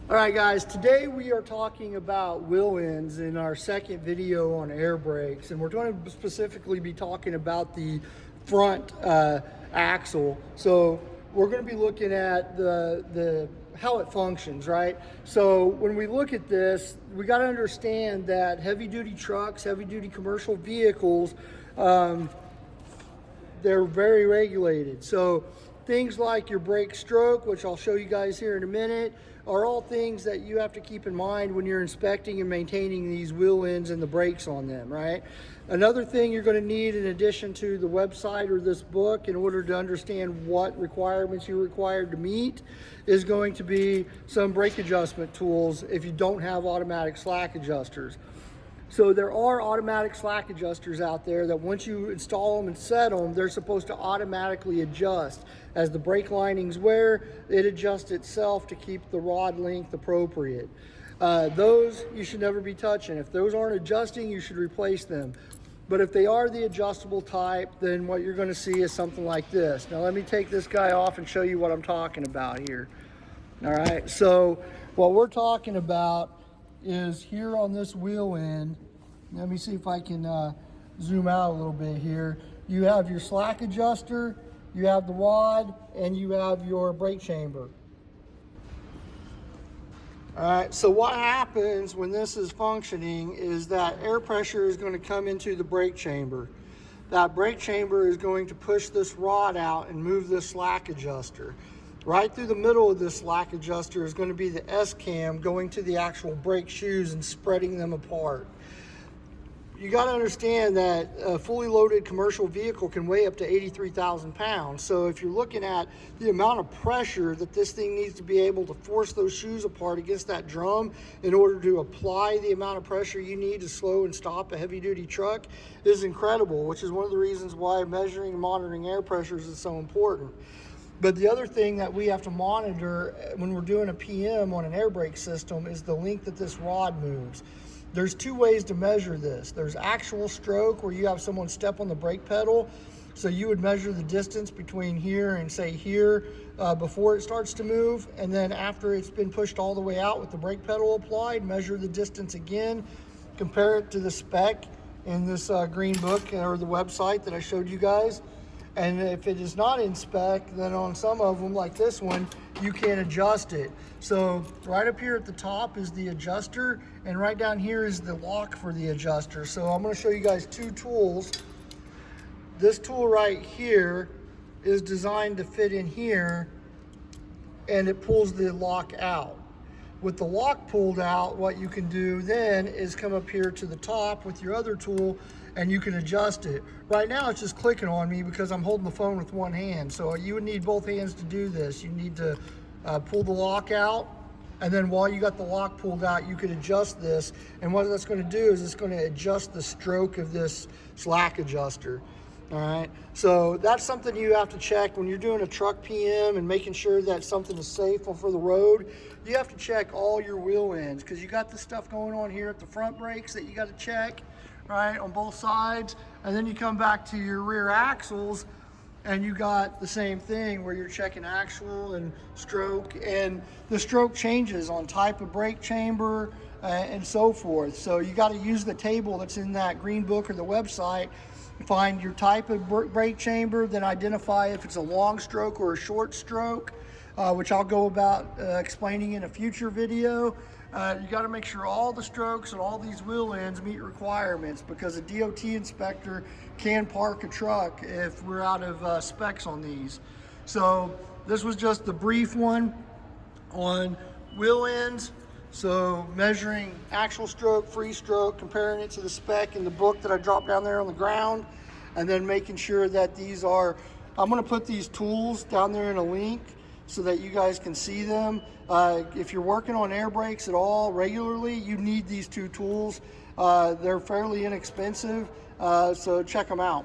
All right, guys, today we are talking about wheel ends in our second video on air brakes, and we're going to specifically be talking about the front axle. So we're going to be looking at the how it functions, right? So when we look at this, we got to understand that heavy-duty trucks, heavy-duty commercial vehicles, they're very regulated. So things like your brake stroke, which I'll show you guys here in a minute, are all things that you have to keep in mind when you're inspecting and maintaining these wheel ends and the brakes on them, right? Another thing you're going to need, in addition to the website or this book, in order to understand what requirements you're required to meet, is going to be some brake adjustment tools if you don't have automatic slack adjusters. So there are automatic slack adjusters out there that once you install them and set them, they're supposed to automatically adjust. As the brake linings wear, it adjusts itself to keep the rod length appropriate. Those you should never be touching. If those aren't adjusting, you should replace them. But if they are the adjustable type, then what you're going to see is something like this. Now let me take this guy off and show you what I'm talking about here. All right, so what we're talking about is here on this wheel end. Let me see if I can zoom out a little bit here. You have your slack adjuster, you have the rod, and you have your brake chamber. All right, so what happens when this is functioning is that air pressure is going to come into the brake chamber. That brake chamber is going to push this rod out and move this slack adjuster. Right through the middle of this slack adjuster is going to be the S-cam going to the actual brake shoes and spreading them apart. You got to understand that a fully loaded commercial vehicle can weigh up to 83,000 pounds. So if you're looking at the amount of pressure that this thing needs to be able to force those shoes apart against that drum in order to apply the amount of pressure you need to slow and stop a heavy duty truck is incredible, which is one of the reasons why measuring and monitoring air pressures is so important. But the other thing that we have to monitor when we're doing a PM on an air brake system is the length that this rod moves. There's two ways to measure this. There's actual stroke, where you have someone step on the brake pedal. So you would measure the distance between here and say here before it starts to move. And then after it's been pushed all the way out with the brake pedal applied, measure the distance again, compare it to the spec in this green book or the website that I showed you guys. And if it is not in spec, then on some of them, like this one, you can adjust it. So right up here at the top is the adjuster, and right down here is the lock for the adjuster. So I'm going to show you guys two tools. This tool right here is designed to fit in here, and it pulls the lock out. With the lock pulled out, what you can do then is come up here to the top with your other tool and you can adjust it. Right now it's just clicking on me because I'm holding the phone with one hand. So you would need both hands to do this. You need to pull the lock out, and then while you got the lock pulled out, you could adjust this. And what that's going to do is it's going to adjust the stroke of this slack adjuster. All right, so that's something you have to check when you're doing a truck PM and making sure that something is safe for the road. You have to check all your wheel ends, because you got the stuff going on here at the front brakes that you got to check, right, on both sides. And then you come back to your rear axles and you got the same thing where you're checking axle and stroke, and the stroke changes on type of brake chamber and so forth. So you got to use the table that's in that green book or the website. Find your type of brake chamber, then identify if it's a long stroke or a short stroke, which I'll go about explaining in a future video. You got to make sure all the strokes and all these wheel ends meet requirements, because a DOT inspector can park a truck if we're out of specs on these. So this was just the brief one on wheel ends. So measuring actual stroke, free stroke, comparing it to the spec in the book that I dropped down there on the ground, and then making sure that these are, I'm going to put these tools down there in a link so that you guys can see them. If you're working on air brakes at all regularly, you need these two tools. They're fairly inexpensive, so check them out.